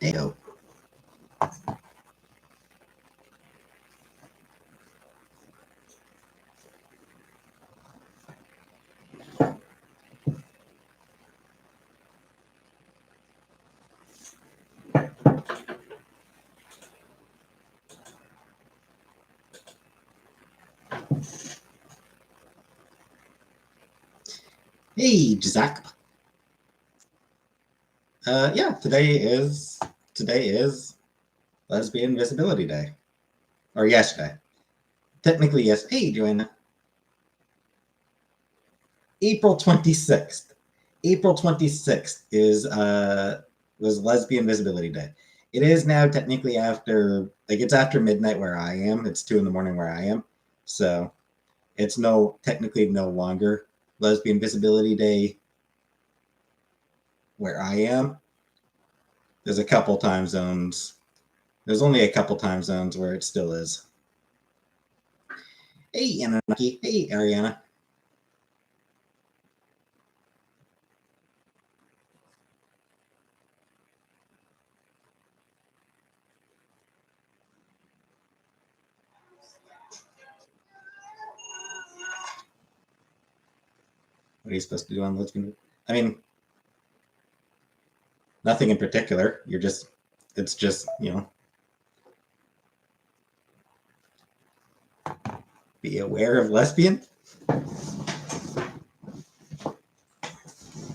Damn. Hey, Zach. Yeah, today is Lesbian Visibility Day, or yesterday. Technically, yes. Hey, Joanna. April 26th. April 26th is was Lesbian Visibility Day. It is now technically it's after midnight where I am. It's 2 in the morning where I am, so it's technically no longer Lesbian Visibility Day where I am. There's a couple time zones. There's only a couple time zones where it still is. Hey, Anunnaki. Hey, Ariana. What are you supposed to do on Lesbian? I mean, nothing in particular. It's just, be aware of lesbian.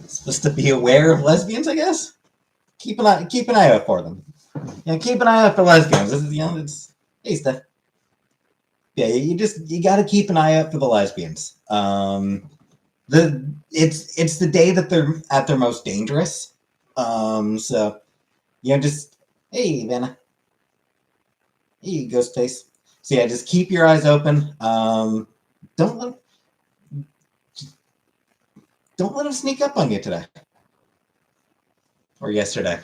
Supposed to be aware of lesbians, I guess. Keep an eye out for them. Keep an eye out for lesbians. This is, it's hey Steph. Yeah, you got to keep an eye out for the lesbians. It's the day that they're at their most dangerous. So just hey Vanna, hey Ghostface. So yeah, just keep your eyes open. Don't let them sneak up on you today or yesterday,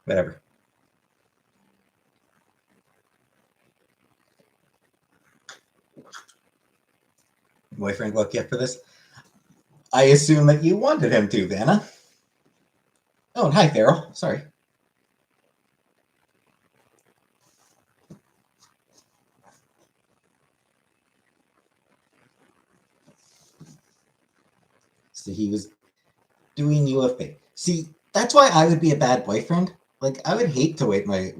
whatever. Boyfriend woke you up for this? I assume that you wanted him to, Vanna. Oh, and hi, Farrell. Sorry. So he was doing you a favor. See, that's why I would be a bad boyfriend. Like, I would hate to wake my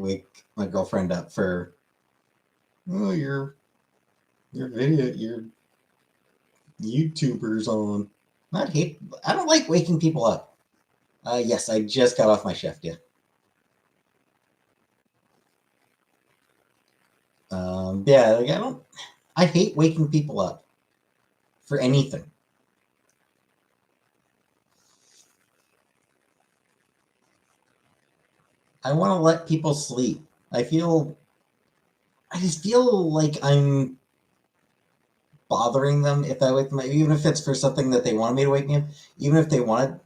girlfriend up for, oh, your video, your YouTubers on. Not hate. I don't like waking people up. Yes, I just got off my shift. Yeah. Yeah. Like, I hate waking people up for anything. I want to let people sleep. I just feel like I'm bothering them if I wake them up, even if it's for something that they wanted me to wake me up, even if they wanted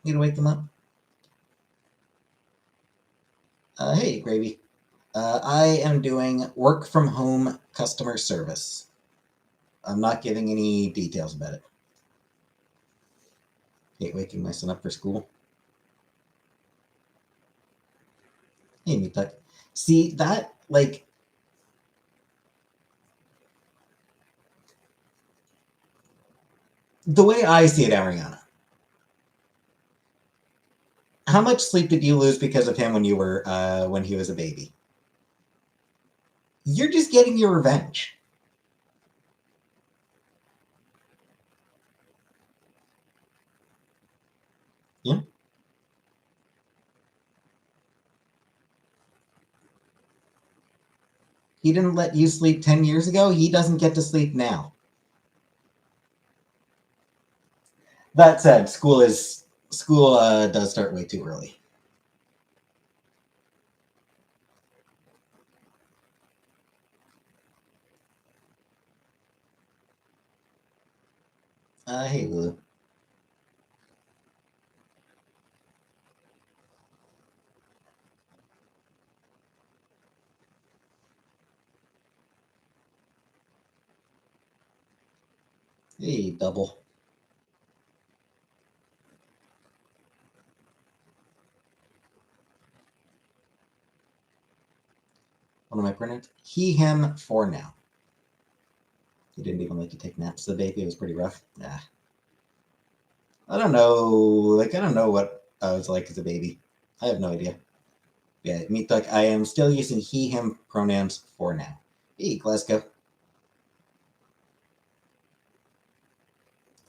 me to wake them up. Hey, Gravy. I am doing work from home customer service. I'm not giving any details about it. Hate waking my son up for school. Hey, Meatuck. See, that, like, the way I see it, Ariana, how much sleep did you lose because of him when he was a baby? You're just getting your revenge. Yeah. He didn't let you sleep 10 years ago. He doesn't get to sleep now. That said, school does start way too early. Hey, Lulu. Hey, Double. What are my pronouns? He, him, for now. He didn't even like to take naps. The baby was pretty rough. Nah. I don't know. Like, I don't know what I was like as a baby. I have no idea. Yeah, Meat Duck, I am still using he, him pronouns for now. Hey, Glasgow.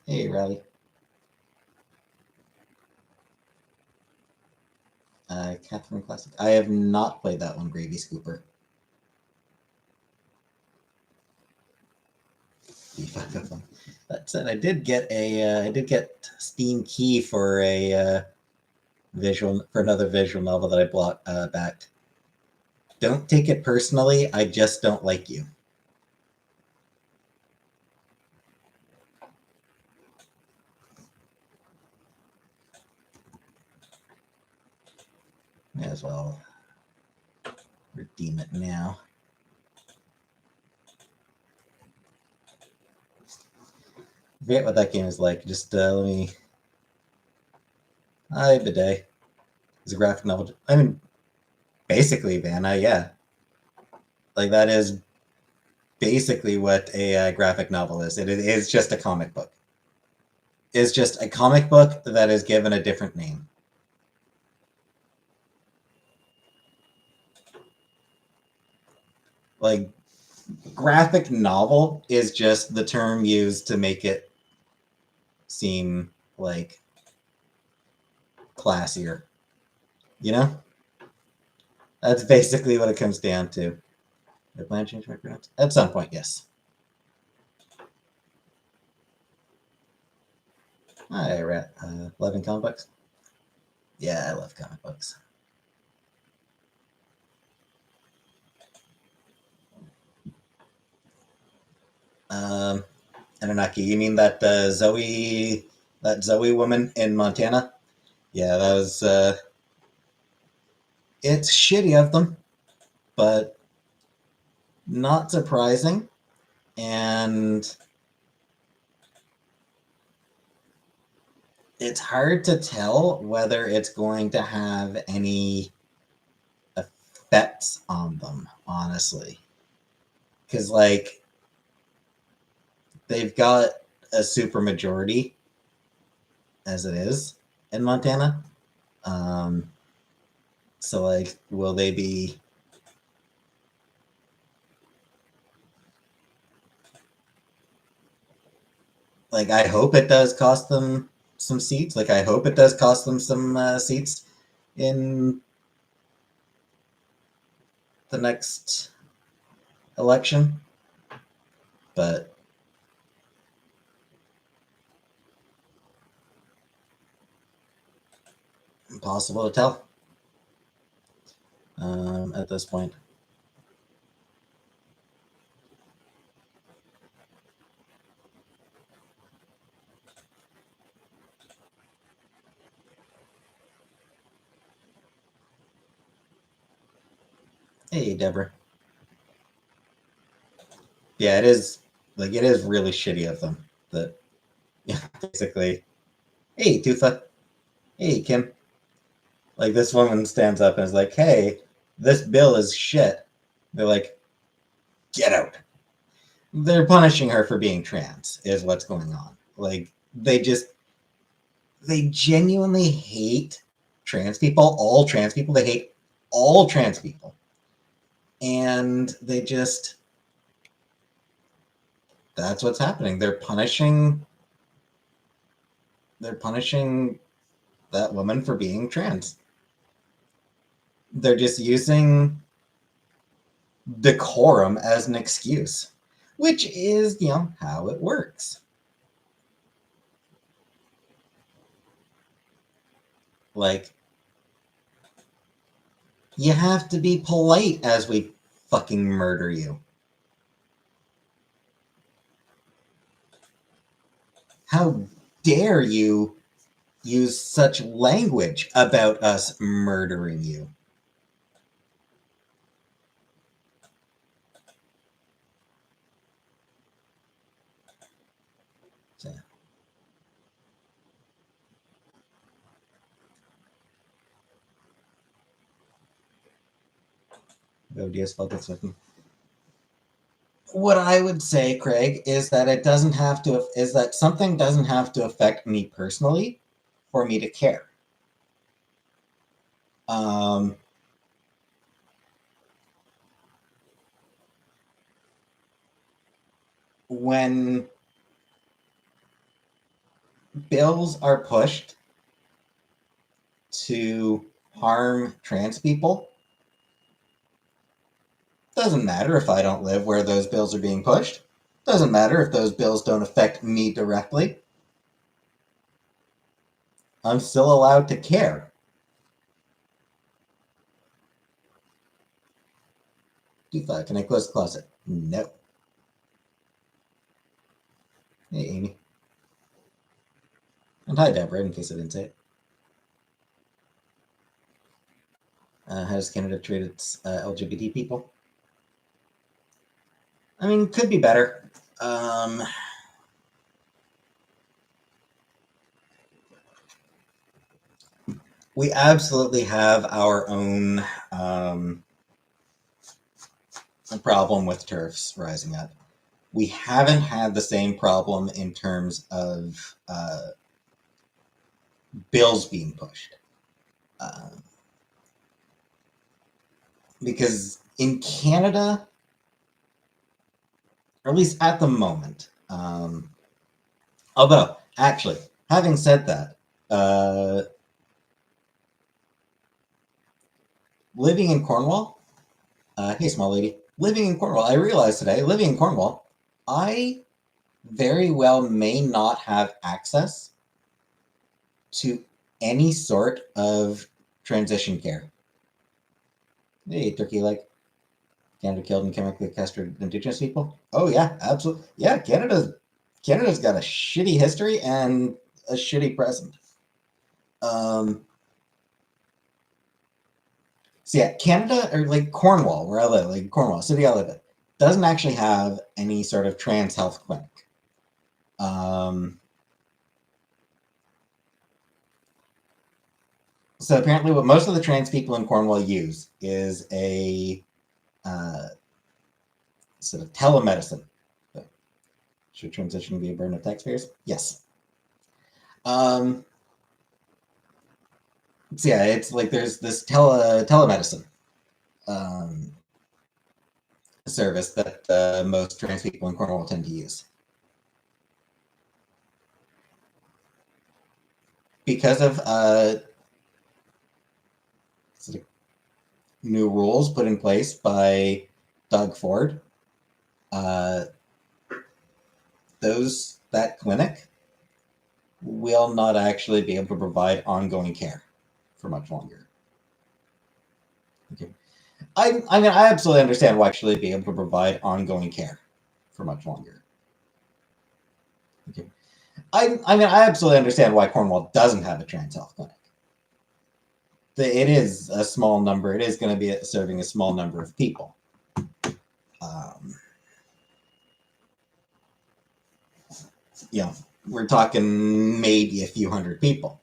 Hey, Rally. Catherine Classic. I have not played that one, Gravy Scooper. That said, I did get Steam Key for a another visual novel that I bought back. Don't take it personally. I just don't like you. May as well redeem it now. I forget what that game is like. Just let me. Hi, Bidet. It's a graphic novel. I mean, basically, Vanna, yeah. Like, that is basically what a graphic novel is. It is just a comic book. It's just a comic book that is given a different name. Like, graphic novel is just the term used to make it seem like classier. You know? That's basically what it comes down to. I plan to change my pronouns? At some point, yes. Hi, Rat. Loving comic books? Yeah, I love comic books. Anunnaki, you mean that Zoe woman in Montana? Yeah, that was. It's shitty of them, but not surprising. And it's hard to tell whether it's going to have any effects on them, honestly. Because, like, they've got a super majority as it is in Montana. So, like, will they be. Like, I hope it does cost them some seats. Like, I hope it does cost them some seats in the next election. But impossible to tell at this point. Hey, Deborah. Yeah, it is. Like, it is really shitty of them that, yeah, basically. Hey, Tufa. Hey, Kim. Like, this woman stands up and is like, hey, this bill is shit. They're like, get out. They're punishing her for being trans, is what's going on. Like, they genuinely hate trans people, all trans people. They hate all trans people. And that's what's happening. They're punishing that woman for being trans. They're just using decorum as an excuse, which is, how it works. Like, you have to be polite as we fucking murder you. How dare you use such language about us murdering you? So, What I would say, Craig, is that something doesn't have to affect me personally for me to care. When bills are pushed to harm trans people, doesn't matter if I don't live where those bills are being pushed. Doesn't matter if those bills don't affect me directly. I'm still allowed to care. D5, can I close the closet? No. Hey, Amy. And hi, Deborah, in case I didn't say it. How does Canada treat its LGBT people? I mean, could be better. We absolutely have our own problem with TERFs rising up. We haven't had the same problem in terms of bills being pushed. Because in Canada, or at least at the moment, although, actually, having said that, living in Cornwall, hey, small lady, living in Cornwall, I realized today, living in Cornwall, I very well may not have access to any sort of transition care. Hey, turkey leg. Canada killed and chemically castrated Indigenous people. Oh yeah, absolutely. Yeah, Canada's got a shitty history and a shitty present. So yeah, Canada, or like Cornwall, where I live, like Cornwall, city I live in, doesn't actually have any sort of trans health clinic. So apparently what most of the trans people in Cornwall use is a sort of telemedicine. Should transition be a burden of taxpayers? Yes. So yeah, it's like there's this telemedicine service that most trans people in Cornwall tend to use. Because of sort of new rules put in place by Doug Ford, that clinic will not actually be able to provide ongoing care for much longer. Okay. I mean, I absolutely understand why actually be able to provide ongoing care for much longer. Okay. I mean, I absolutely understand why Cornwall doesn't have a trans health clinic. It is a small number. It is going to be serving a small number of people. You know, we're talking maybe a few hundred people.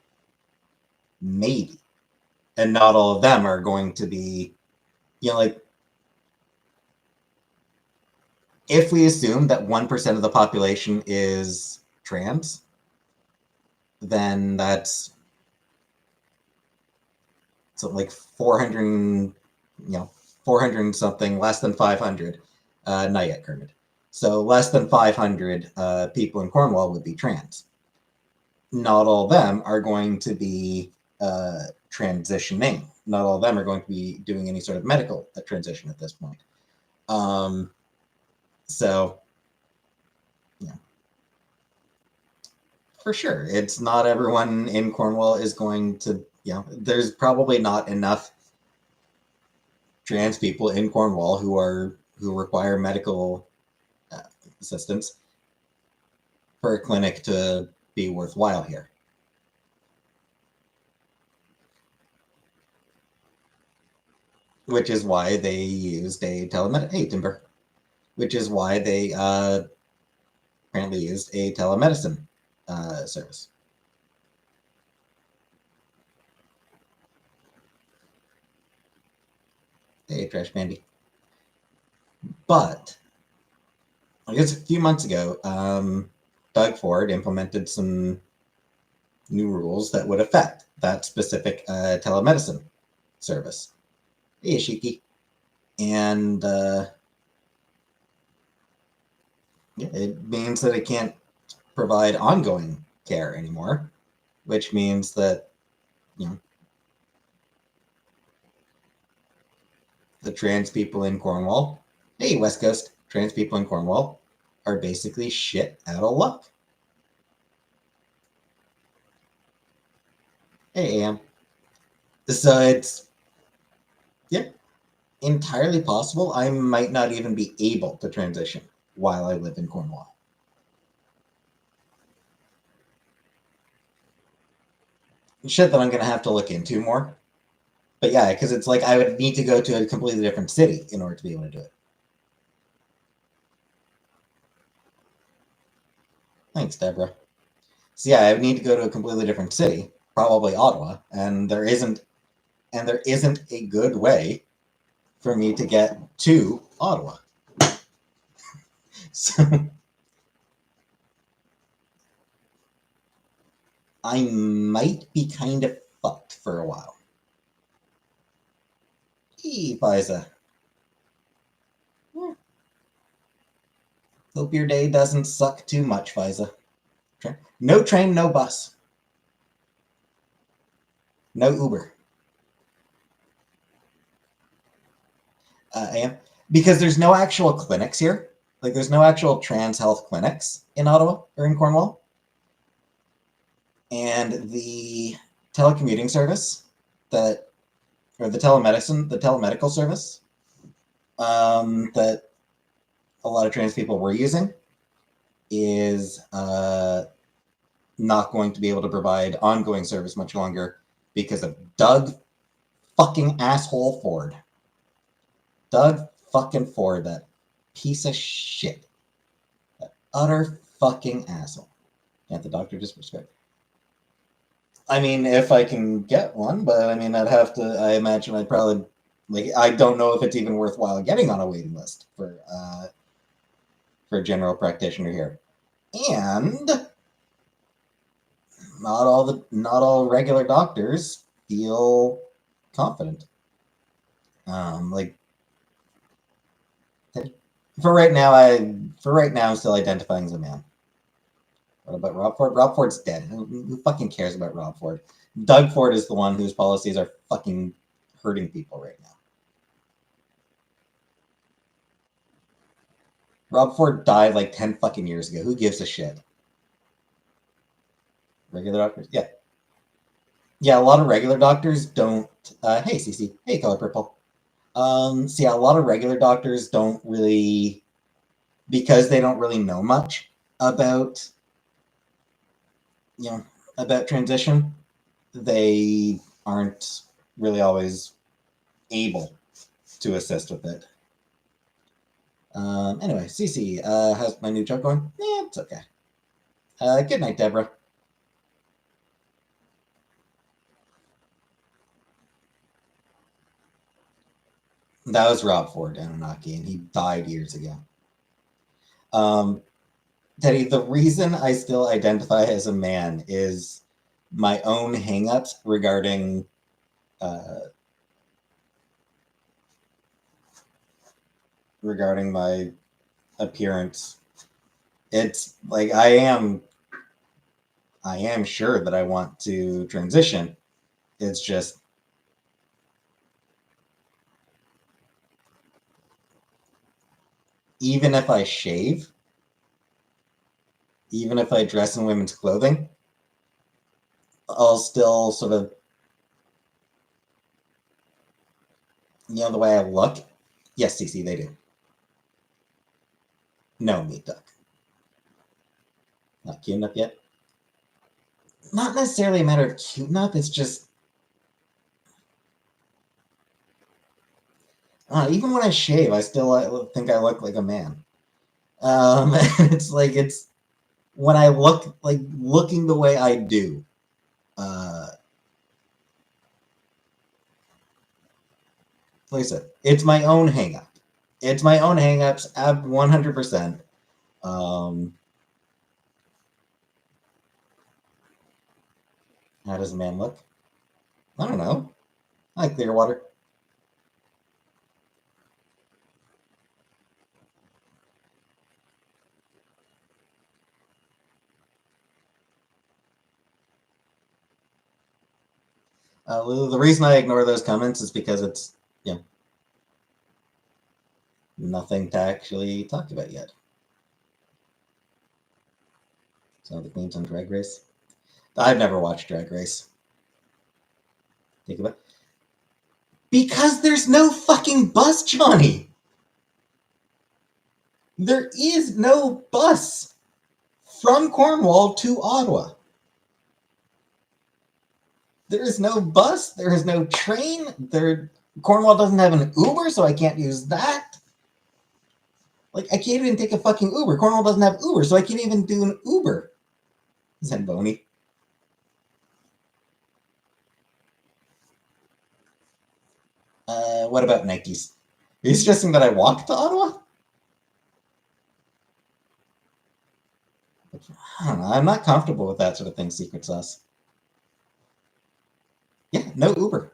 Maybe. And not all of them are going to be, you know, like, if we assume that 1% of the population is trans, then that's something like 400, 400 something, less than 500, not yet, Kermit. So less than 500 people in Cornwall would be trans. Not all of them are going to be transitioning. Not all of them are going to be doing any sort of medical transition at this point. So, yeah, for sure, it's not everyone in Cornwall is going to, there's probably not enough trans people in Cornwall who require medical assistance for a clinic to be worthwhile here. Which is why they used a Timber. Which is why they apparently used a telemedicine service. Hey, Trash Bandy. But I guess a few months ago, Doug Ford implemented some new rules that would affect that specific telemedicine service. Hey, Shiki. And it means that it can't provide ongoing care anymore, which means that, the trans people in Cornwall, hey, West Coast, trans people in Cornwall are basically shit out of luck. Hey, Am. So it's, entirely possible I might not even be able to transition while I live in Cornwall. Shit that I'm going to have to look into more. But yeah, because it's like I would need to go to a completely different city in order to be able to do it. Thanks, Deborah. So yeah, I would need to go to a completely different city, probably Ottawa, and there isn't a good way for me to get to Ottawa. So I might be kind of fucked for a while. Hey, Fiza. Hope your day doesn't suck too much, Fiza. No train, no bus. No Uber. I am. Because there's no actual clinics here. Like, there's no actual trans health clinics in Ottawa or in Cornwall. And the telecommuting service or the telemedical service that a lot of trans people were using is not going to be able to provide ongoing service much longer because of Doug fucking asshole Ford. Doug fucking Ford, that piece of shit. That utter fucking asshole. Can't the doctor just prescribe? I mean, if I can get one, but I mean, I imagine I'd probably, I don't know if it's even worthwhile getting on a waiting list for a general practitioner here. And not all regular doctors feel confident. For right now, I'm still identifying as a man. What about Rob Ford? Rob Ford's dead. Who fucking cares about Rob Ford? Doug Ford is the one whose policies are fucking hurting people right now. Rob Ford died like 10 fucking years ago. Who gives a shit? Regular doctors? Yeah. Yeah, a lot of regular doctors don't... hey, Cece. Hey, Color Purple. So yeah, a lot of regular doctors don't really... Because they don't really know much about... about transition, they aren't really always able to assist with it. Anyway, Cece, how's my new joke going? It's okay. Good night, Deborah. That was Rob Ford, Anunnaki, and he died years ago. Teddy, the reason I still identify as a man is my own hangups regarding my appearance. It's like I am sure that I want to transition. It's just even if I shave, even if I dress in women's clothing, I'll still sort of, the way I look. Yes, CC, they do. No, meat duck. Not cute enough yet. Not necessarily a matter of cute enough. It's just, even when I shave, I still think I look like a man. It's like when I look looking the way I do. Like I said, it's my own hang-up. It's my own hangups, 100%. Um, how does the man look? I don't know. I like Clearwater. The reason I ignore those comments is because it's, you know, nothing to actually talk about yet. So the Queen's on Drag Race. I've never watched Drag Race. Think about it. Because there's no fucking bus, Johnny. There is no bus from Cornwall to Ottawa. There is no bus. There is no train. Cornwall doesn't have an Uber, so I can't use that. Like, I can't even take a fucking Uber. Cornwall doesn't have Uber, so I can't even do an Uber. Zenboni. What about Nikes? Are you suggesting that I walk to Ottawa? I don't know. I'm not comfortable with that sort of thing, secret sauce. Yeah, no Uber.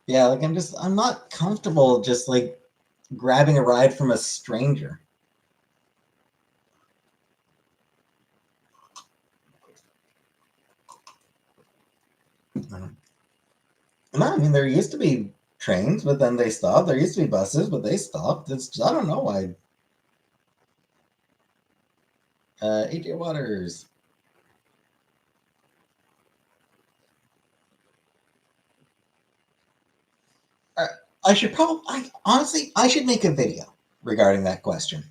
Yeah, like I'm not comfortable just like grabbing a ride from a stranger. No, I mean there used to be trains, but then they stopped. There used to be buses, but they stopped. I don't know why. AJ Waters. I should probably, honestly, I should make a video regarding that question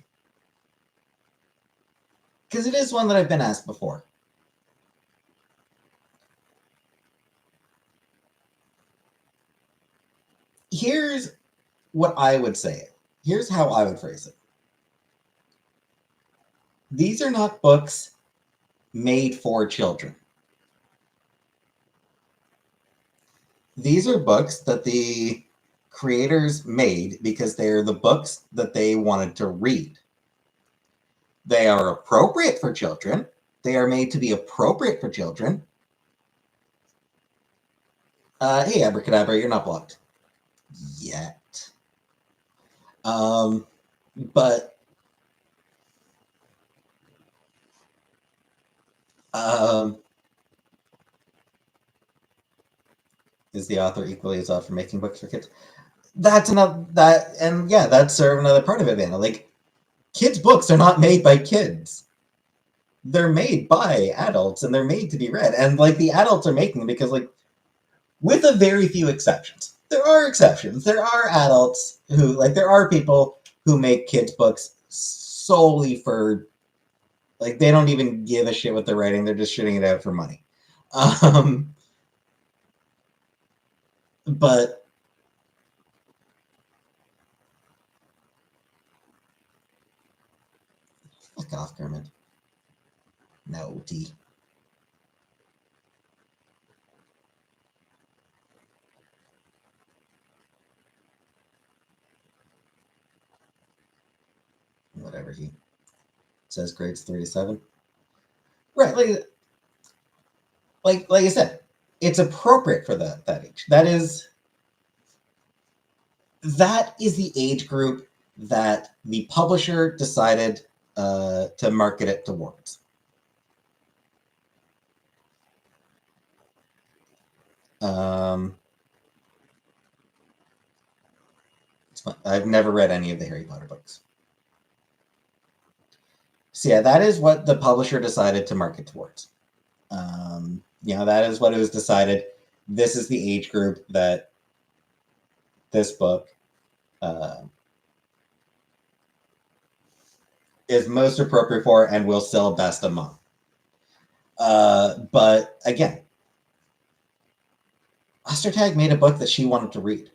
because it is one that I've been asked before. Here's what I would say. Here's how I would phrase it. These are not books made for children. These are books that the creators made because they're the books that they wanted to read. They are appropriate for children. They are made to be appropriate for children. Hey, Abracadabra, you're not blocked yet. But is the author equally as odd for making books for kids? That's another that, and yeah, that's sort of another part of it, Vanna. Like, kids' books are not made by kids. They're made by adults, and they're made to be read. And like the adults are making them because, like, with a very few exceptions, there are exceptions. There are adults who, like, there are people who make kids' books solely for, like, they don't even give a shit what they're writing. They're just shooting it out for money. But fuck off, Kermit. No, T. Whatever he says, grades 3 to 7. Right, like I said, it's appropriate for that age. That is the age group that the publisher decided to market it towards. I've never read any of the Harry Potter books. So yeah, that is what the publisher decided to market towards. That is what it was decided. This is the age group that this book is most appropriate for and will sell best among. But again, Ostertag made a book that she wanted to read.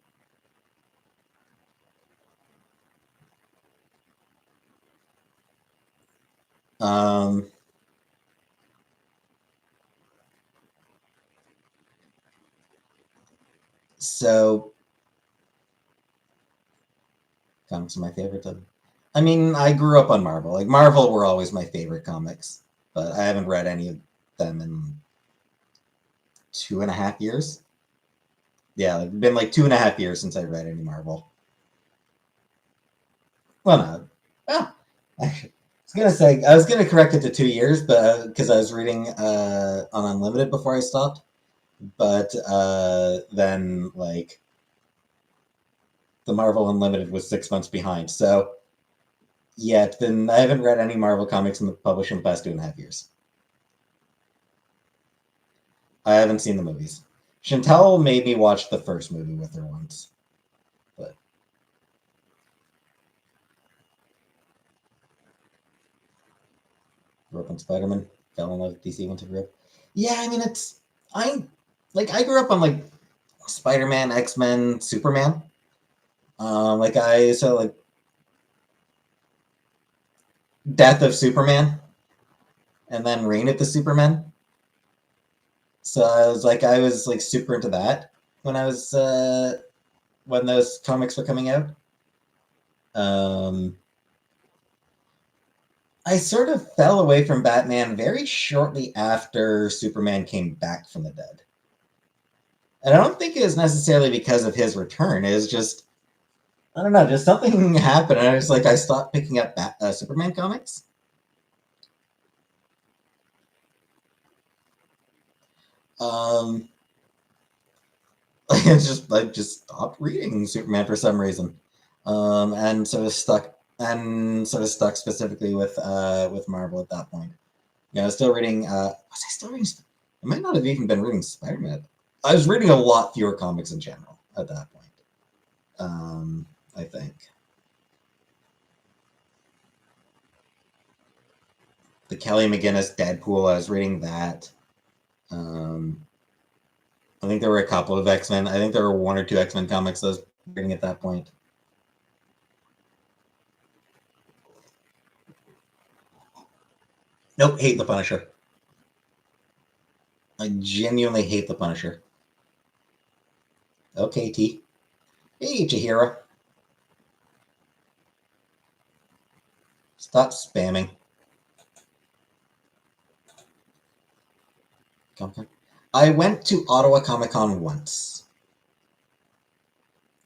Um, So, comics are my favorite. I mean, I grew up on Marvel. Like, Marvel were always my favorite comics, but I haven't read any of them in 2.5 years. Yeah, it's been like 2.5 years since I read any Marvel. Well, no. Well, actually, I was gonna correct it to 2 years, but because I was reading on Unlimited before I stopped. But then, like, the Marvel Unlimited was 6 months behind. So, yeah, then I haven't read any Marvel comics in the published in the past 2.5 years. I haven't seen the movies. Chantel made me watch the first movie with her once, but grew up on Spider-Man, fell in love with DC once I grew up. Yeah, I mean, I I grew up on like Spider-Man, X-Men, Superman. Like Death of Superman, and then Reign of the Superman. So I was like super into that when I was when those comics were coming out. Um, I sort of fell away from Batman very shortly after Superman came back from the dead. And I don't think it was necessarily because of his return. It was just, I don't know, just something happened. And I was like, I stopped picking up Superman comics. Um, I just stopped reading Superman for some reason, and sort of stuck specifically with Marvel at that point. Yeah, I was still reading. Was I still reading? I might not have even been reading Spider-Man. I was reading a lot fewer comics in general at that point. I think the Kelly McGinnis Deadpool. I was reading that. Um, I think there were a couple of X-Men. I think there were one or two X-Men comics I was reading at that point. Nope, hate the Punisher. I genuinely hate the Punisher. Okay, T. Hey, Chihiro. Stop spamming. Comic-Con. I went to Ottawa Comic Con once.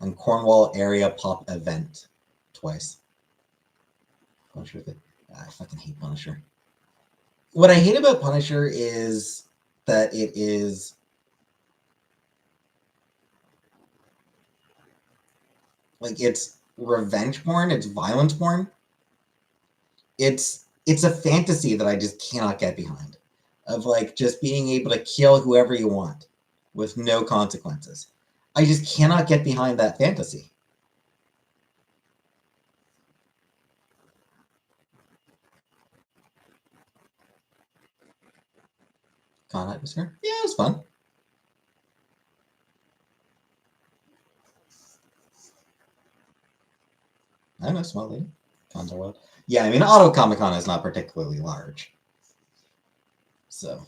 And Cornwall Area Pop Event twice. Punisher. I fucking hate Punisher. What I hate about Punisher is that it is like it's revenge porn, it's violence porn. It's a fantasy that I just cannot get behind. Of like just being able to kill whoever you want with no consequences. I just cannot get behind that fantasy. Con atmosphere? Yeah, it was fun. I know, small lady. Cons are wild. Yeah, I mean, Auto Comic Con is not particularly large. So,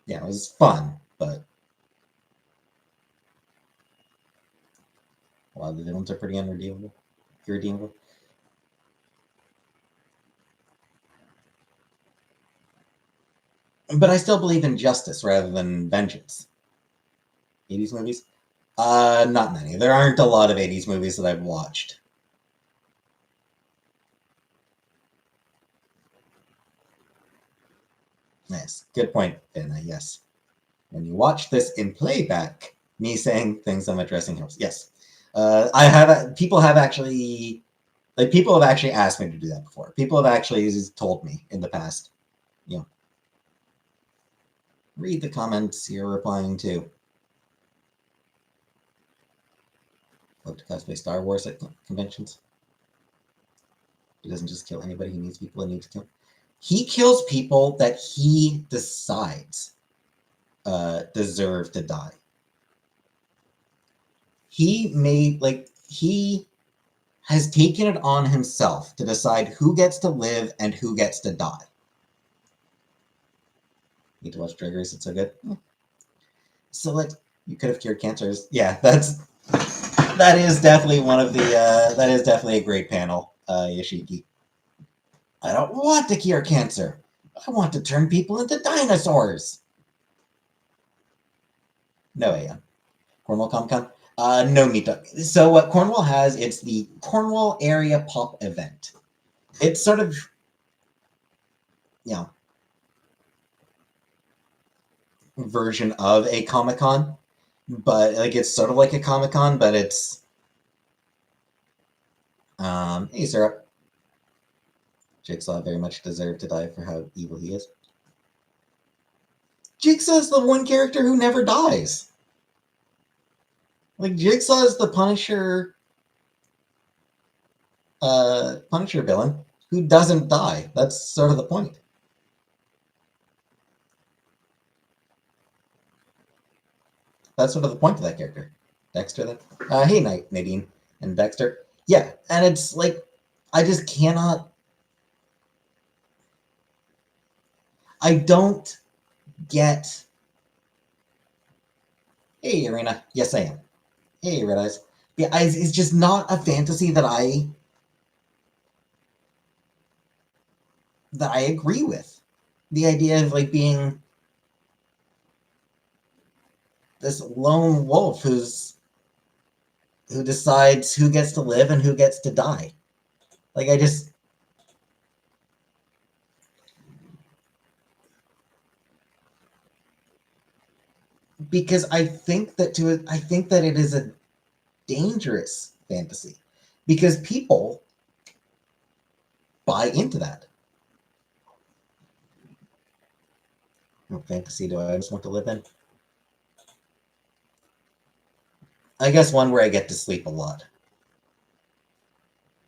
yeah, it was fun, but a lot of the villains are pretty unredeemable. Irredeemable. But I still believe in justice rather than vengeance. 80s movies? Not many. There aren't a lot of 80s movies that I've watched. Nice. Good point, Benna. Yes. When you watch this in playback, me saying things I'm addressing helps. Yes. I have people have actually people have actually asked me to do that before. People have actually told me in the past, you know, read the comments you're replying to. Love to cosplay Star Wars at conventions. He doesn't just kill anybody. He needs people he needs to kill. He kills people that he decides deserve to die. He has taken it on himself to decide who gets to live and who gets to die. Need to watch Drag Race. It's so good. So like You could have cured cancer. Yeah, that is definitely one of the that is definitely a great panel, Yoshiki. I don't want to cure cancer. I want to turn people into dinosaurs. No, yeah. Cornwall Comic Con. No meetup. So what Cornwall has, it's the Cornwall Area Pop Event. It's sort of, you know, version of a Comic Con, but like it's sort of like a Comic Con, but it's hey Syrup. Jigsaw very much deserved to die for how evil he is. Jigsaw is the one character who never dies. Like Jigsaw is the Punisher villain who doesn't die. That's sort of the point. That's sort of the point of that character. Dexter, then. Hey, Nadine and Dexter. Yeah, and it's like I just cannot. I don't get. Hey, Irina. Yes, I am. Hey, Red Eyes. Yeah, it's just not a fantasy that I agree with. The idea of like being this lone wolf who decides who gets to live and who gets to die. Like I just because I think that it is a dangerous fantasy because people buy into that. What fantasy do I just want to live in? I guess one where I get to sleep a lot.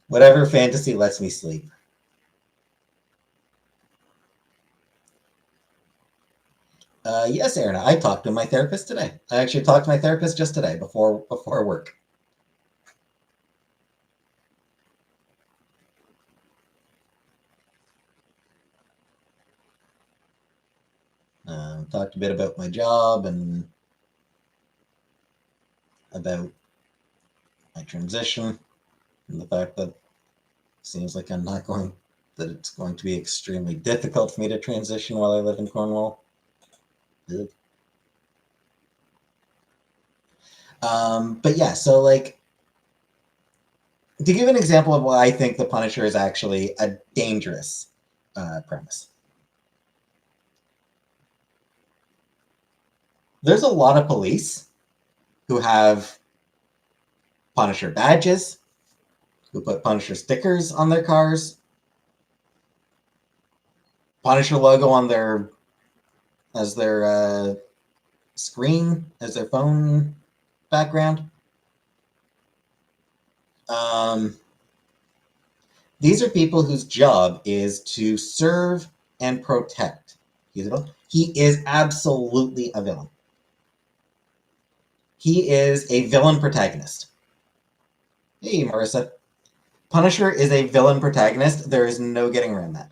Whatever fantasy lets me sleep. Yes, Aaron, I talked to my therapist today. I actually talked to my therapist just today before work. Talked a bit about my job and about my transition and the fact that it seems like that it's going to be extremely difficult for me to transition while I live in Cornwall. But yeah, so like to give an example of why I think the Punisher is actually a dangerous premise. There's a lot of police who have Punisher badges, who put Punisher stickers on their cars, Punisher logo on their screen, as their phone background. These are people whose job is to serve and protect. He is absolutely a villain. He is a villain protagonist. Hey, Marissa. Punisher is a villain protagonist. There is no getting around that.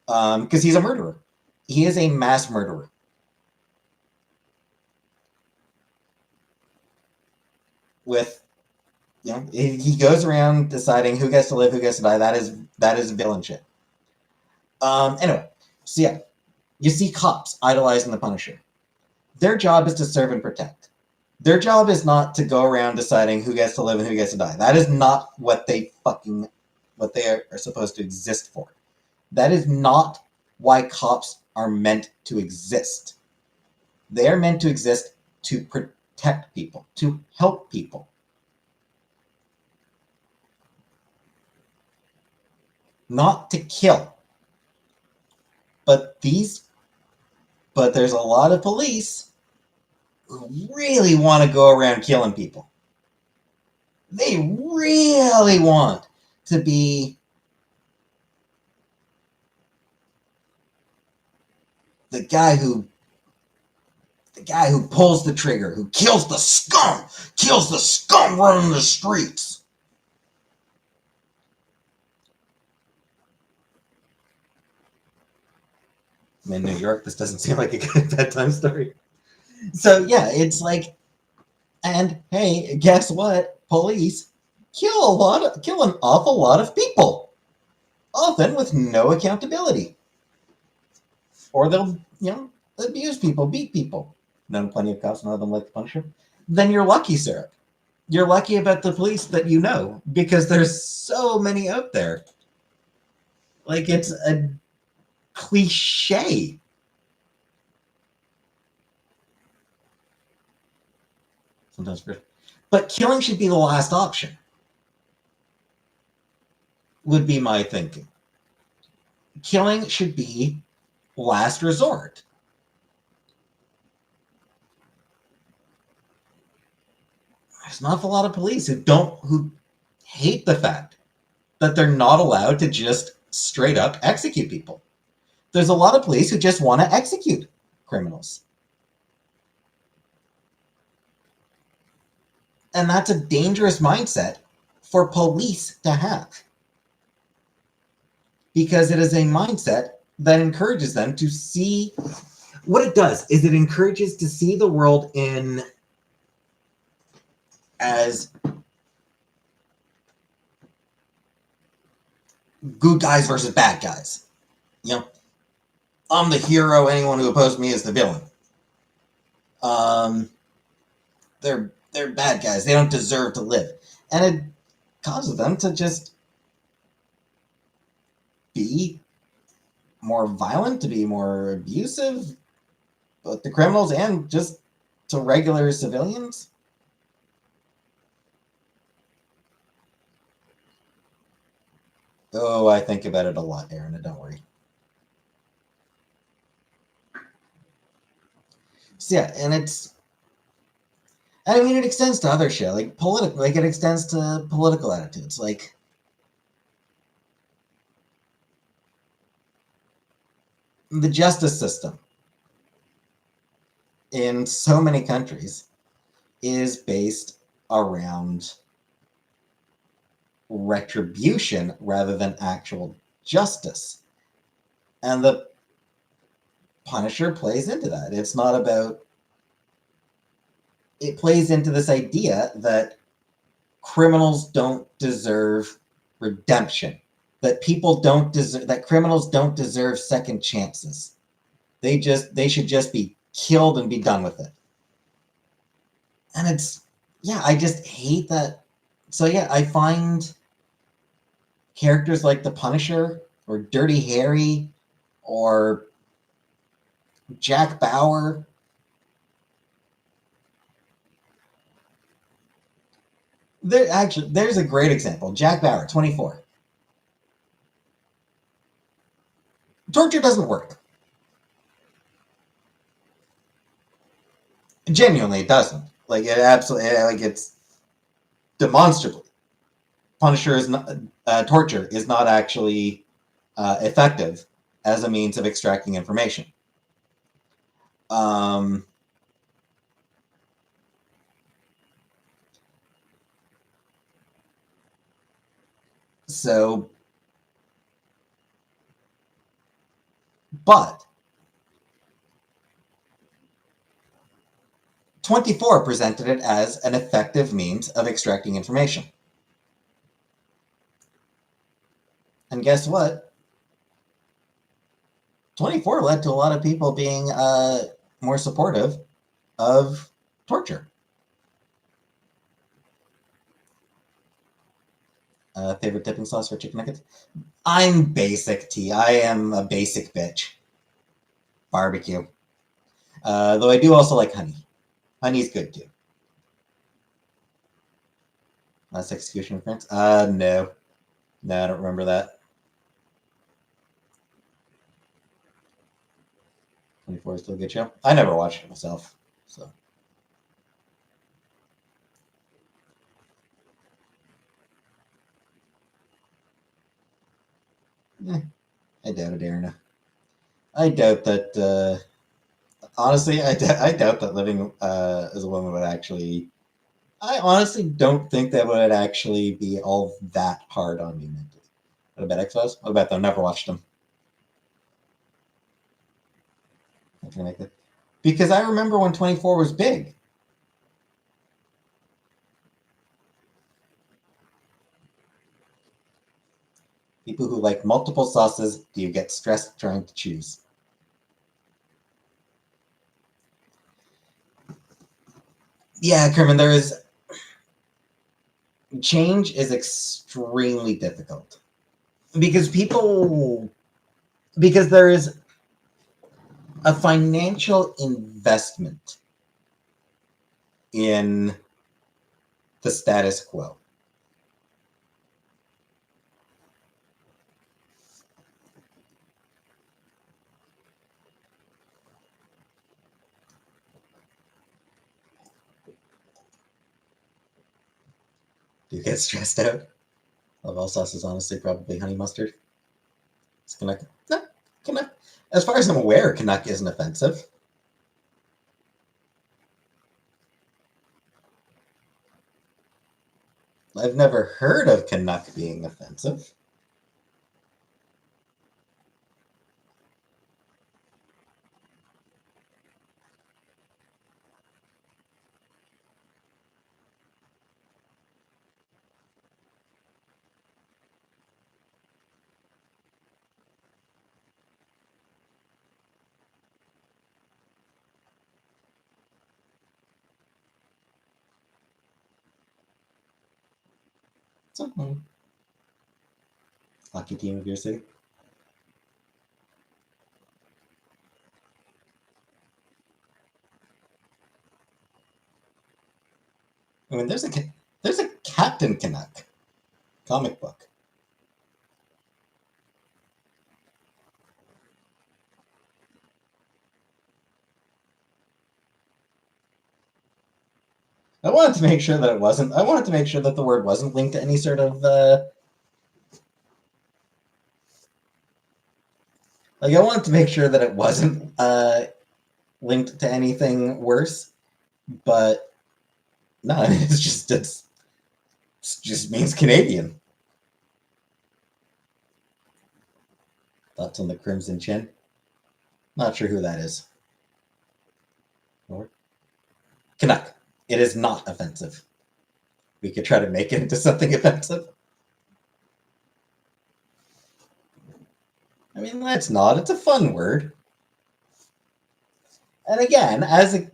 Because he's a murderer. He is a mass murderer. With, he goes around deciding who gets to live, who gets to die. That is villain shit. Anyway, so yeah, you see cops idolizing the Punisher. Their job is to serve and protect. Their job is not to go around deciding who gets to live and who gets to die. That is not what they are supposed to exist for. That is not why cops are meant to exist. They are meant to exist to protect people, to help people. Not to kill. But there's a lot of police who really want to go around killing people. They really want to be the guy who pulls the trigger, who kills the scum running the streets. I'm in New York. This doesn't seem like a good bedtime story. So yeah, it's like, and hey, guess what? Police kill an awful lot of people, often with no accountability, or they'll abuse people, beat people. Known plenty of cops, none of them like the Punisher. Then you're lucky, sir. You're lucky about the police that you know, because there's so many out there. Like, it's a cliche. Sometimes, but killing should be the last option. Would be my thinking. Killing should be last resort. There's an awful lot of police who hate the fact that they're not allowed to just straight up execute people. There's a lot of police who just want to execute criminals. And that's a dangerous mindset for police to have. Because it is a mindset that encourages them to see what it does is it encourages to see the world in as good guys versus bad guys. I'm the hero. Anyone who opposed me is the villain. They're bad guys. They don't deserve to live, and it causes them to just be more violent, to be more abusive, both to criminals and just to regular civilians. Oh, I think about it a lot, Aaron. Don't worry. So yeah, and it extends to other shit, like political. Like, it extends to political attitudes, like the justice system in so many countries is based around retribution rather than actual justice. And the Punisher plays into that. It's not about... It plays into this idea that criminals don't deserve redemption, that criminals don't deserve second chances. They should just be killed and be done with it. And I just hate that. So yeah, I find characters like the Punisher or Dirty Harry or Jack Bauer. There's a great example. Jack Bauer, 24. Torture doesn't work. Genuinely, it doesn't. Like, it absolutely, it's demonstrably. Punisher is not, torture is not actually effective as a means of extracting information. But 24 presented it as an effective means of extracting information. And guess what? 24 led to a lot of people being more supportive of torture. Favorite dipping sauce for chicken nuggets? I'm basic T. I am a basic bitch. Barbecue. Though I do also like honey. Honey's good too. Last Execution of France? No. No, I don't remember that. 24 is still a good show. I never watched it myself, so. I doubt it, Aaron. I doubt that. Honestly, I doubt that living as a woman would actually. I honestly don't think that would actually be all that hard on me mentally. What about X-Files? What about them? Never watched them. Because I remember when 24 was big. People who like multiple sauces, do you get stressed trying to choose? Yeah, Kerman, there is change is extremely difficult because there is a financial investment in the status quo. Do you get stressed out? Of all sauces, honestly, probably honey mustard. It's Canuck. No, Canuck. As far as I'm aware, Canuck isn't offensive. I've never heard of Canuck being offensive. So, hockey team of your city. I mean, there's a Captain Canuck comic book. I wanted to make sure that it wasn't. I wanted to make sure that the word wasn't linked to any sort of like. I wanted to make sure that it wasn't linked to anything worse, but no, it just means Canadian. Thoughts on the Crimson Chin? Not sure who that is. Or Canuck. It is not offensive. We could try to make it into something offensive. I mean, let's not. It's a fun word. And again, as a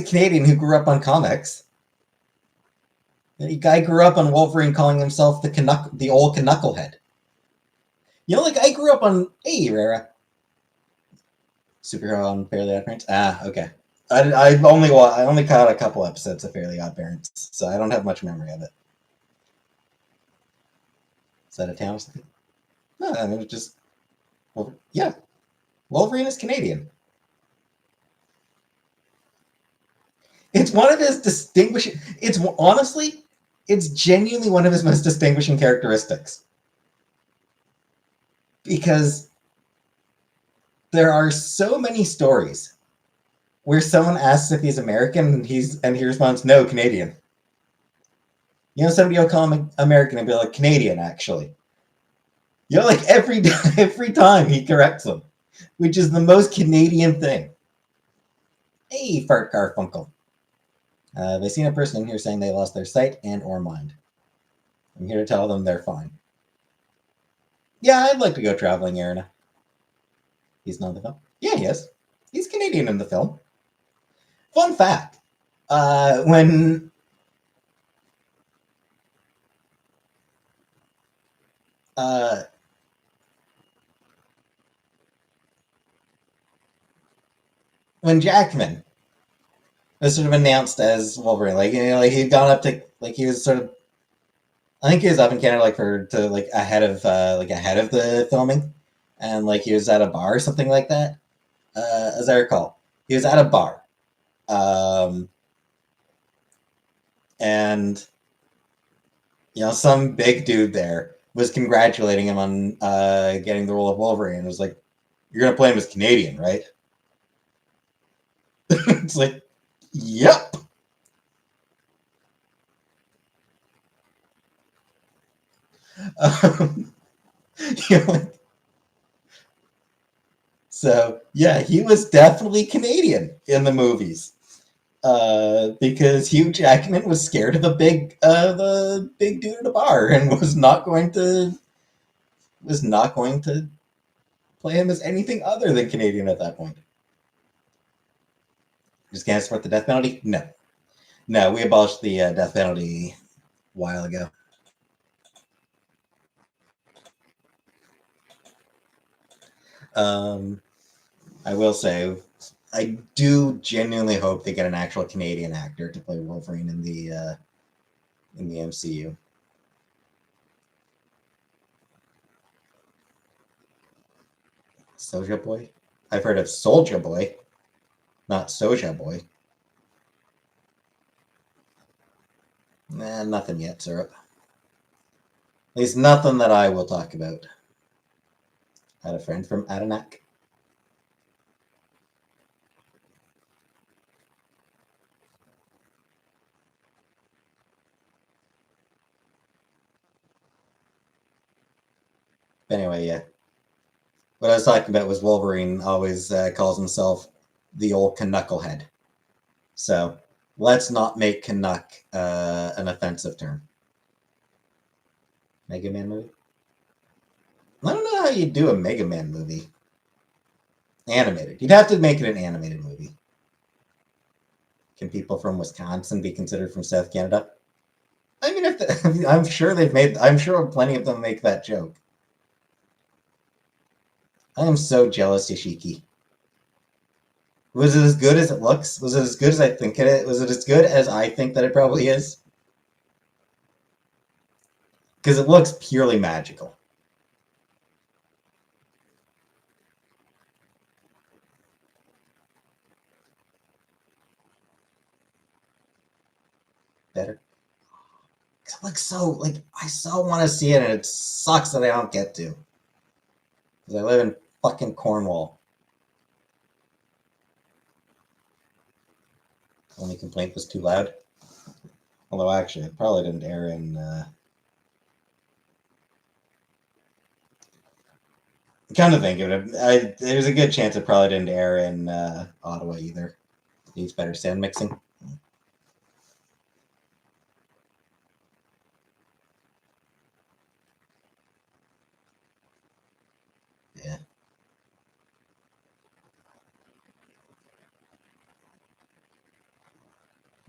Canadian who grew up on comics, the guy grew up on Wolverine calling himself the old Knucklehead. Like I grew up on Rara. Superhero on Fairly Odd Parents. Okay. I only caught a couple episodes of Fairly Odd Parents, so I don't have much memory of it. Is that a town or something? No, I mean, yeah. Wolverine is Canadian. It's one of his distinguishing. It's genuinely one of his most distinguishing characteristics. Because there are so many stories where someone asks if he's American and he responds, no, Canadian. Somebody will call him American and be like, Canadian, actually. Like every time he corrects them, which is the most Canadian thing. Hey, Fart Garfunkel. They've seen a person in here saying they lost their sight and or mind. I'm here to tell them they're fine. Yeah, I'd like to go traveling, Erina. He's not in the film. Yeah, he is. He's Canadian in the film. Fun fact. When Jackman was sort of announced as Wolverine, he'd gone up to he was sort of, I think he was up in Canada ahead of the filming, and he was at a bar or something like that. As I recall, he was at a bar, and some big dude there was congratulating him on getting the role of Wolverine. It was like, you're gonna play him as Canadian, right? It's like, yep. Um, So yeah, he was definitely Canadian in the movies. Because Hugh Jackman was scared of the big dude at a bar and was not going to play him as anything other than Canadian at that point. Just can't support the death penalty? No. No, we abolished the death penalty a while ago. I will say, I do genuinely hope they get an actual Canadian actor to play Wolverine in the MCU. Soja Boy? I've heard of Soulja Boy, not Soja Boy. Nah, nothing yet, syrup. At least nothing that I will talk about. I had a friend from Adinak. Anyway, yeah. What I was talking about was Wolverine always calls himself the old Knucklehead. So let's not make Canuck an offensive term. Mega Man movie? I don't know how you do a Mega Man movie. Animated. You'd have to make it an animated movie. Can people from Wisconsin be considered from South Canada? I mean, I'm sure I'm sure plenty of them make that joke. I am so jealous, Yashiki. Was it as good as it looks? Was it as good as I think it is? Was it as good as I think that it probably is? Because it looks purely magical. Better. It looks so, like, I so want to see it, and it sucks that I don't get to. Because I live in fucking Cornwall. Only complaint was too loud. Although, actually, it probably didn't air in... Kind of think of it. There's a good chance it probably didn't air in Ottawa either. Needs better sound mixing. Yeah.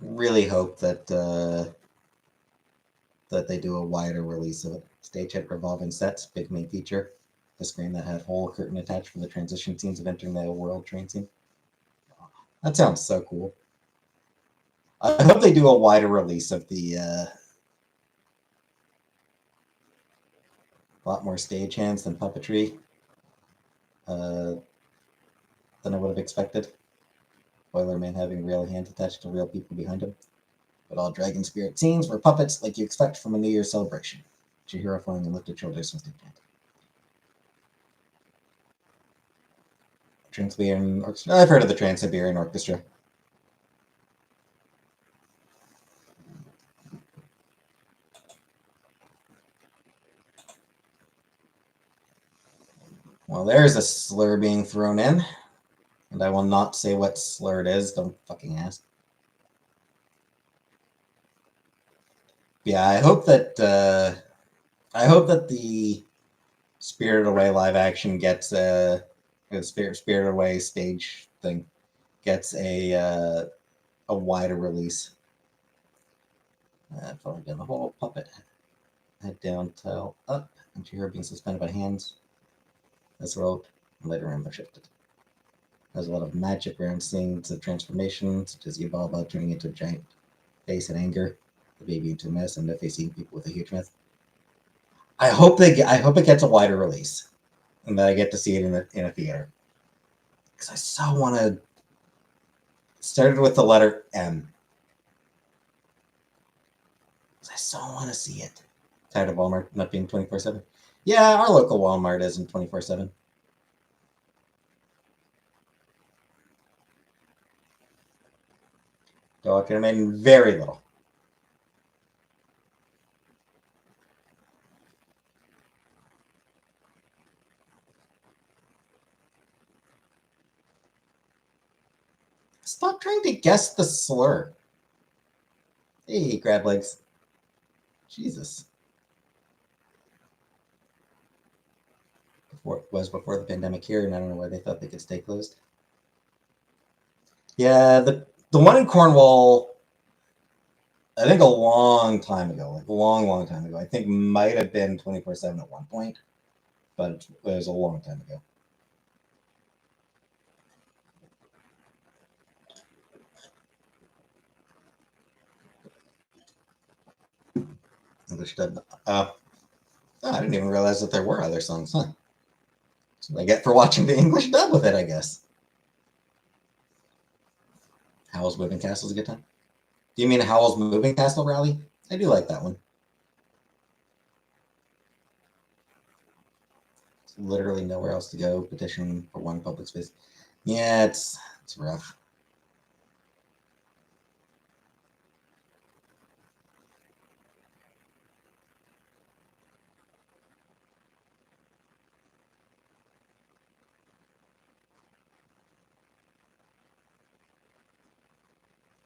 Really hope that that they do a wider release of it. Stagehand revolving sets, big main feature. The screen that had whole curtain attached for the transition scenes of entering the world train scene. That sounds so cool. I hope they do a wider release of the a lot more stagehands than puppetry than I would have expected. Boilerman having real hands attached to real people behind him. But all dragon spirit scenes were puppets like you expect from a New Year's celebration. Chihiro flying and lifted shoulders from stagehand. Trans-Siberian Orchestra. I've heard of the Trans-Siberian Orchestra. Well, there's a slur being thrown in, and I will not say what slur it is. Don't fucking ask. Yeah, I hope that the Spirited Away live action gets the Spirited Away stage thing gets a wider release. Following down the whole puppet, head down, tail up, and Chihiro being suspended by hands. This rope, and later on shifted. There's a lot of magic around scenes of transformation, such as Yubaba turning into a giant face in anger, the baby into a mess, and the facing people with a huge mouth. I hope it gets a wider release, and that I get to see it in a theater. Because I so want to. Started with the letter M. Because I so want to see it. Tired of Walmart not being 24/7. Yeah, our local Walmart isn't 24/7. So I can imagine very little. Stop trying to guess the slur. Hey, crab legs. Jesus. Before the pandemic here, and I don't know why they thought they could stay closed. Yeah, the one in Cornwall, I think a long time ago, like a long time ago. I think might have been 24/7 at one point, but it was a long time ago. English dub. I didn't even realize that there were other songs. Huh? That's what I get for watching the English dub with it, I guess. Howl's Moving Castle's a good time. Do you mean Howl's Moving Castle Rally? I do like that one. There's literally nowhere else to go. Petition for one public space. Yeah, it's rough.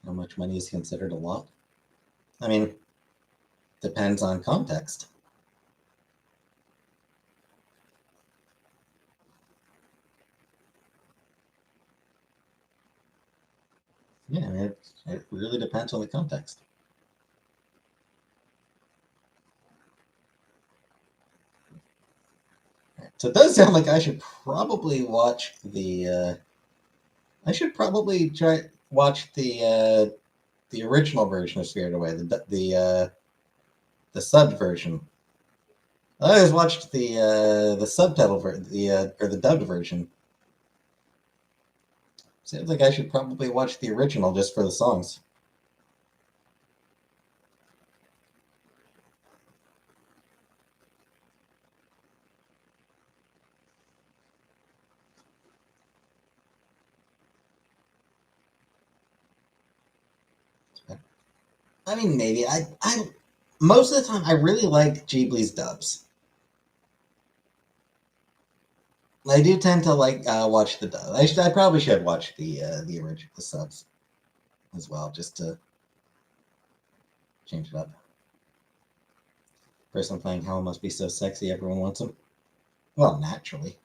How much money is considered a lot? I mean, depends on context. Yeah, I mean, it really depends on the context. So it does sound like I should probably watch the. I should probably try watch the original version of Spirited Away, the subbed version. I always watched the subtitle or the dubbed version. Seems like I should probably watch the original just for the songs. I mean, maybe I most of the time I really like Ghibli's dubs. I do tend to like watch the dub. I probably should watch the original subs as well, just to change it up. Person playing Hell must be so sexy, everyone wants him. Well, naturally.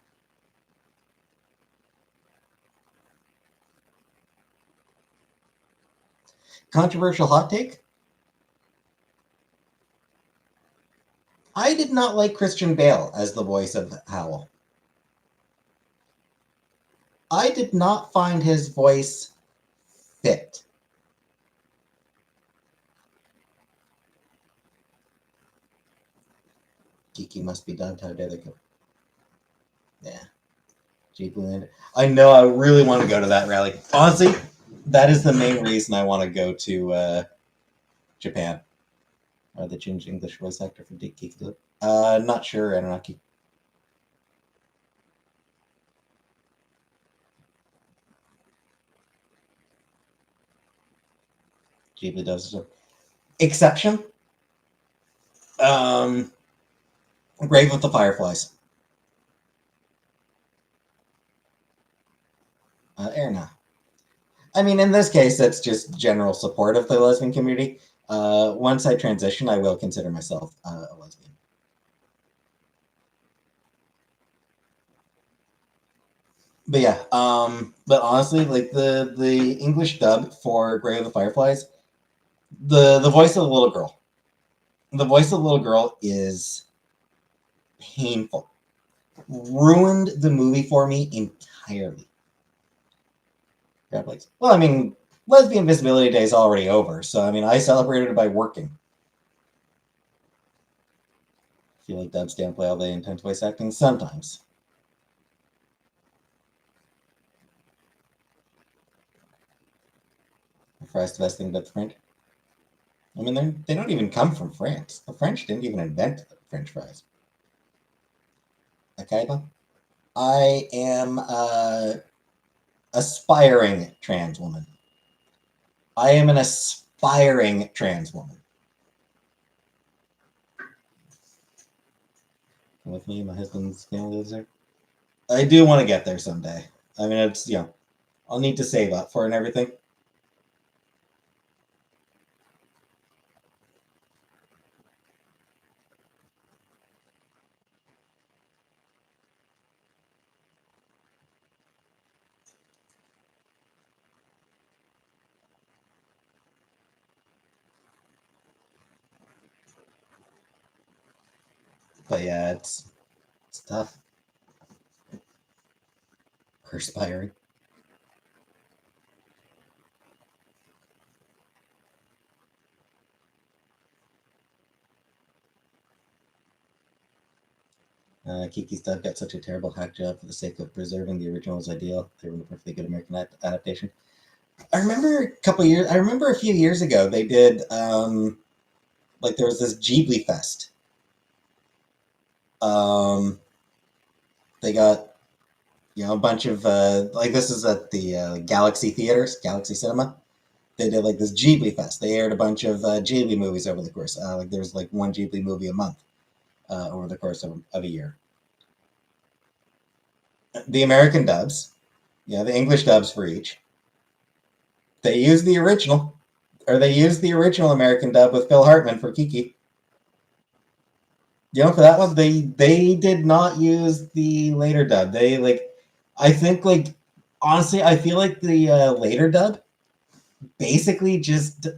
Controversial hot take. I did not like Christian Bale as the voice of Howl. I did not find his voice fit. Kiki must be dubbed. How dare they go? Yeah. Ghibli. I know I really want to go to that rally. Honestly, that is the main reason I want to go to Japan. They changed English voice actor for Kiki. Not sure, Anunnaki. Ghibli does it. Exception. Grave with the Fireflies. Erna. I mean, in this case, it's just general support of the lesbian community. Once I transition, I will consider myself a lesbian. But yeah, but honestly, like the English dub for Grave of the Fireflies, the voice of the little girl, is painful. Ruined the movie for me entirely. Well, I mean, Lesbian Visibility Day is already over, so I mean, I celebrated it by working. I feel like dubs downplay all the intense voice acting sometimes. Fries the best thing about the French. I mean, they don't even come from France. The French didn't even invent the French fries. Akaiba? I am aspiring trans woman. I am an aspiring trans woman. With me, my husband's family lives there. I do want to get there someday. I mean, it's I'll need to save up for and everything. But yeah, it's tough. Perspiring. Kiki's dub got such a terrible hack job for the sake of preserving the original's ideal. They were a perfectly good American adaptation. I remember a few years ago, they did like there was this Ghibli fest. They got a bunch of like this is at the Galaxy Theaters, Galaxy Cinema. They did like this Ghibli fest. They aired a bunch of Ghibli movies over the course. Like there's like one Ghibli movie a month over the course of a year. The American dubs, the English dubs for each. They used the original, or they used the original American dub with Phil Hartman for Kiki. For that one, they did not use the later dub. They I think honestly, I feel like the later dub basically just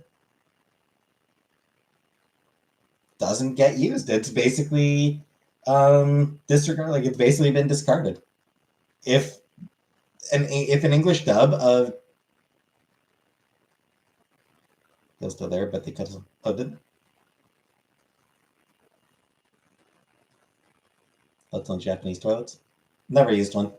doesn't get used. It's basically disregarded. Like it's basically been discarded. If an English dub of is still there, but they could have plugged it. That's on Japanese toilets. Never used one.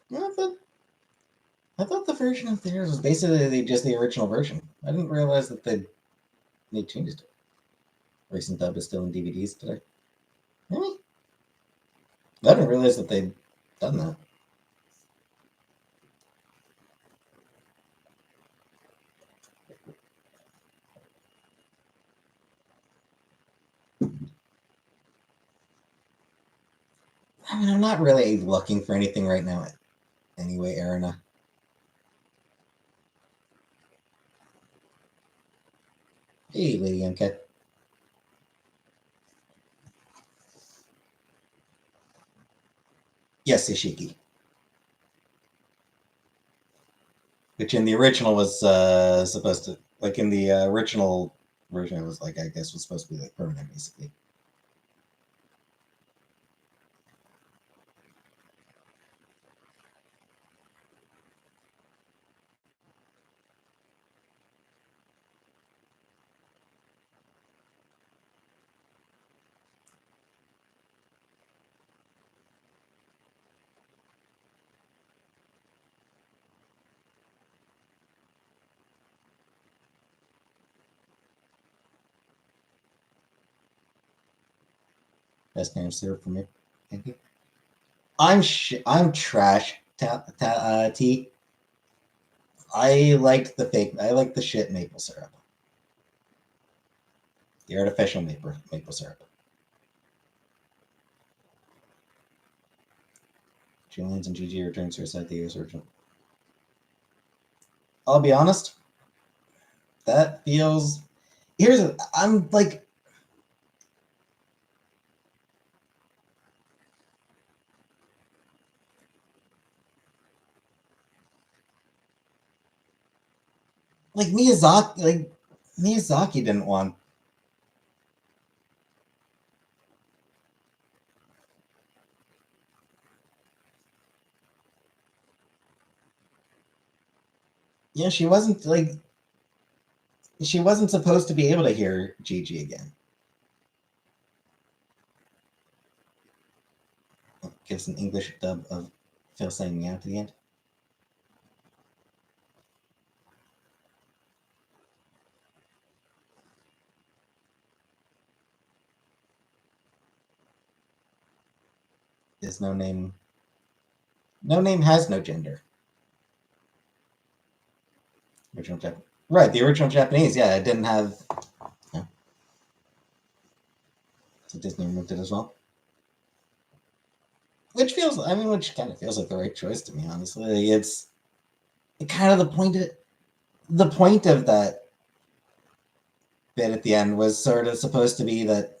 Yeah, I thought the version of theirs was basically just the original version. I didn't realize that they changed it. Recent dub is still in DVDs today. Really? I didn't realize that they'd done that. I mean, I'm not really looking for anything right now. Anyway, Arena. Hey, Lady MK. Yes, Ishiki. Which in the original was supposed to, in the original version, it was I guess was supposed to be permanent, basically. Best name syrup for me. Thank you. I'm trash. Tea. I like the fake. I like the shit maple syrup. The artificial maple syrup. Julian's and GG returns to the US original. I'll be honest. That feels. I'm like. Miyazaki didn't want. Yeah, she wasn't supposed to be able to hear Gigi again. Gives an English dub of Phil saying meow to the end. Is no name. No name has no gender. Original Japanese. Right, the original Japanese. Yeah, it didn't have. Yeah. So Disney removed it as well. Which which kind of feels like the right choice to me, honestly. It's kind of the point of that bit at the end was sort of supposed to be that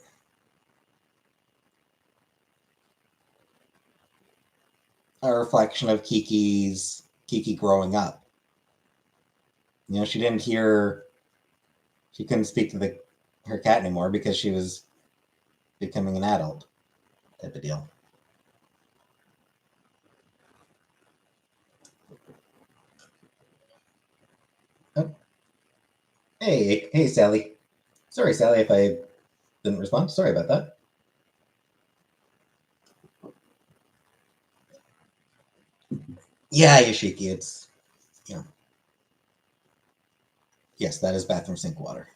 a reflection of Kiki growing up. She didn't hear, she couldn't speak to her cat anymore because she was becoming an adult type of deal. Oh. Hey, Sally. Sorry, Sally, if I didn't respond. Sorry about that. Yeah, Yoshiki, it's, yes, that is bathroom sink water.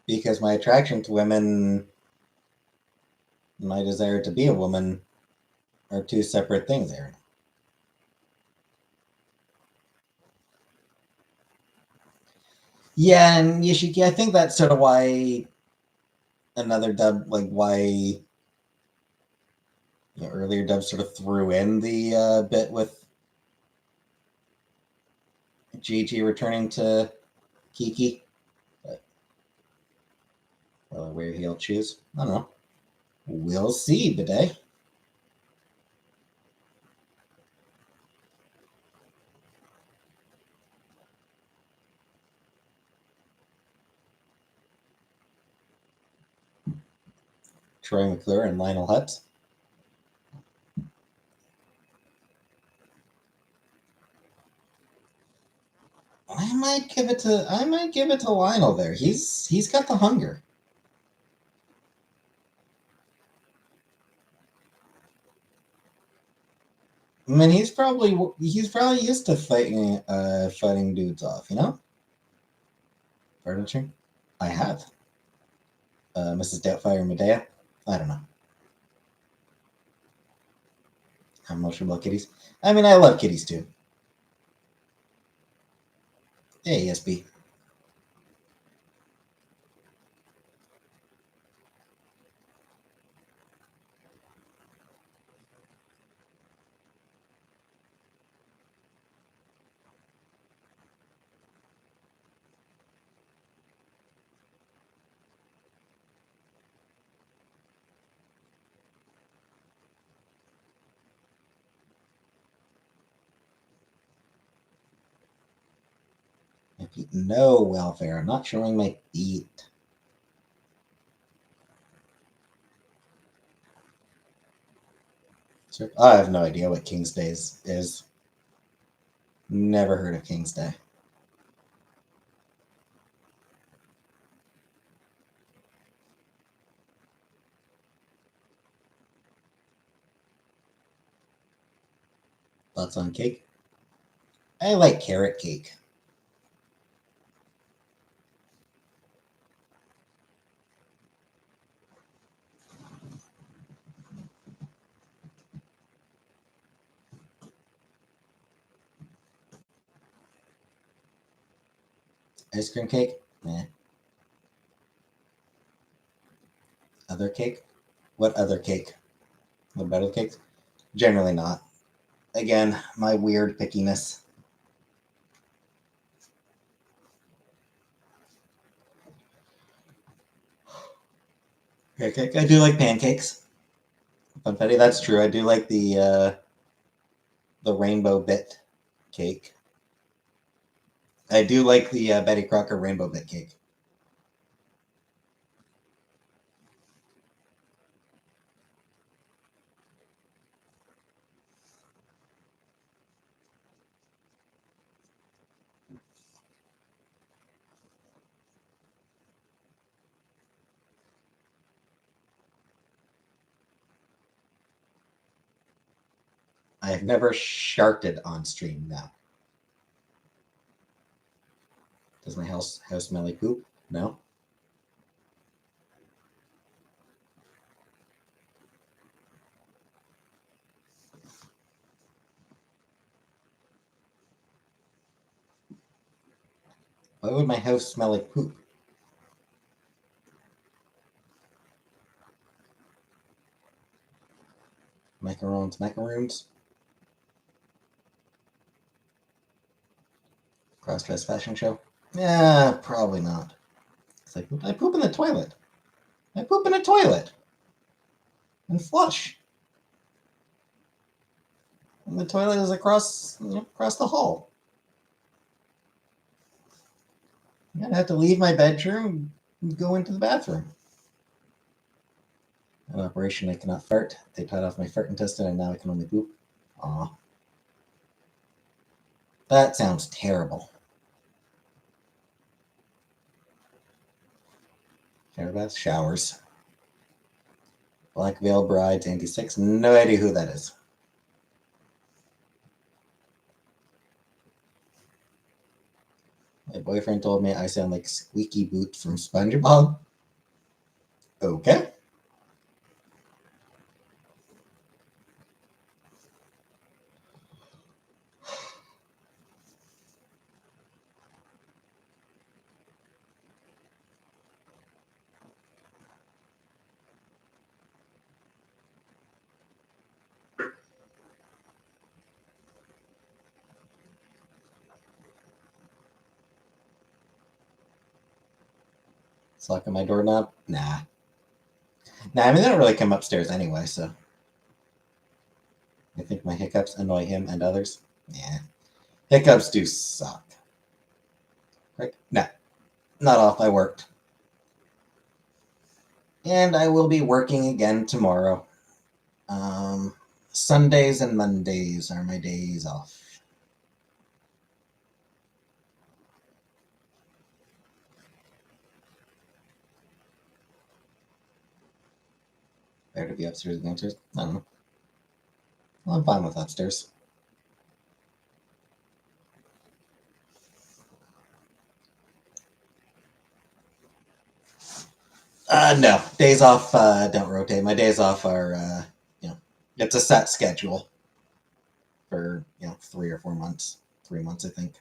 Because my attraction to women, my desire to be a woman, are two separate things, Aaron. Yeah, and Yoshiki, I think that's sort of why another dub, like why earlier dubs sort of threw in the bit with Gigi returning to Kiki. But, well, where he'll choose, I don't know. We'll see, Bidet. Troy McClure and Lionel Hutz. I might give it to Lionel there. He's got the hunger. I mean, he's probably used to fighting dudes off, Furniture. I have. Mrs. Doubtfire Medea. I don't know. I'm emotional about kitties. I mean, I love kitties too. Hey, SB. No welfare. I'm not showing my feet. I have no idea what King's Day is. Never heard of King's Day. Thoughts on cake? I like carrot cake. Ice cream cake? Meh. Other cake? What other cake? What about other cakes? Generally not. Again, my weird pickiness. Pancake. I do like pancakes. Funfetti, that's true. I do like the rainbow bit cake. I do like the Betty Crocker rainbow bit cake. I have never sharted on stream now. Does my house smell like poop? No. Why would my house smell like poop? Macaroons. Cross-dress fashion show? Yeah, probably not. It's like, I poop in the toilet. I poop in a toilet. And flush. And the toilet is across the hall. I'd have to leave my bedroom and go into the bathroom. An operation, I cannot fart. They cut off my fart intestine and now I can only poop. Aw. That sounds terrible. Shower baths? Showers. Black Veil Brides, 86. No idea who that is. My boyfriend told me I sound like Squeaky Boot from SpongeBob. Okay. Locking my doorknob? Nah. I mean, they don't really come upstairs anyway, so. I think my hiccups annoy him and others. Yeah. Hiccups do suck. Right? No. Not off. I worked. And I will be working again tomorrow. Sundays and Mondays are my days off. Better to be upstairs than downstairs? I don't know. Well, I'm fine with upstairs. No. Days off don't rotate. My days off are, it's a set schedule for, 3 or 4 months. 3 months, I think.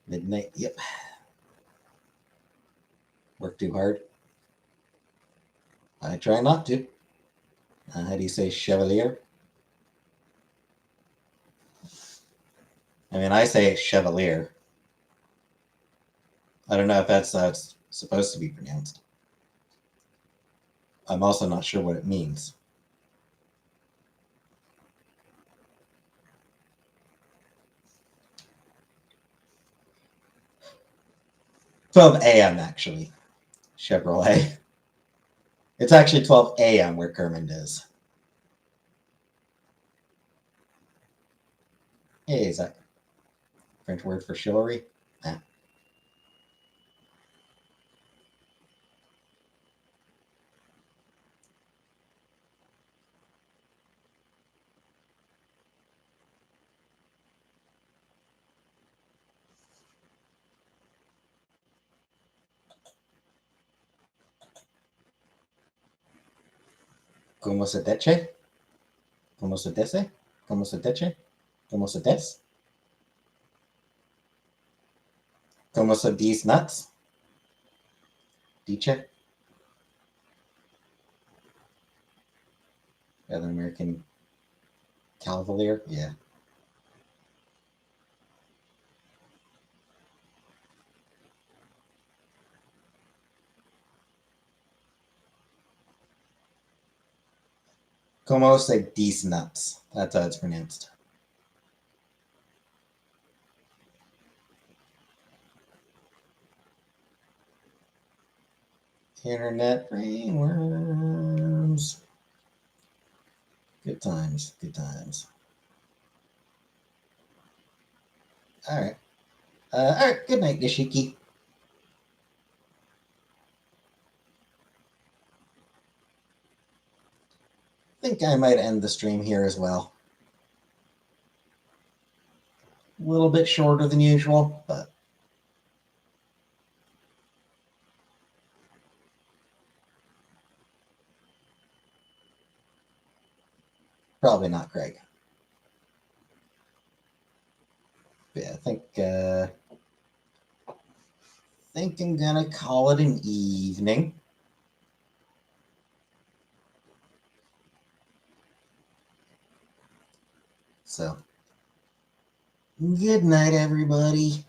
Midnight, yep. Work too hard? I try not to. How do you say chevalier? I mean, I say chevalier. I don't know if that's how it's supposed to be pronounced. I'm also not sure what it means. $12 a.m. actually. Chevrolet. It's actually 12 a.m. where Kermond is. Hey, is that French word for chivalry? Nah. ¿Cómo se dice? ¿Cómo se dice? ¿Cómo se dice? ¿Cómo se des? ¿Cómo se dice nuts? Dice? The American Cavalier? Yeah. Como se dice nuts? That's how it's pronounced. Internet brainworms. Good times. Good times. All right. All right. Good night, Nishiki. think I might end the stream here as well. A little bit shorter than usual, but probably not Craig. But yeah, I think I'm gonna call it an evening. So, good night, everybody.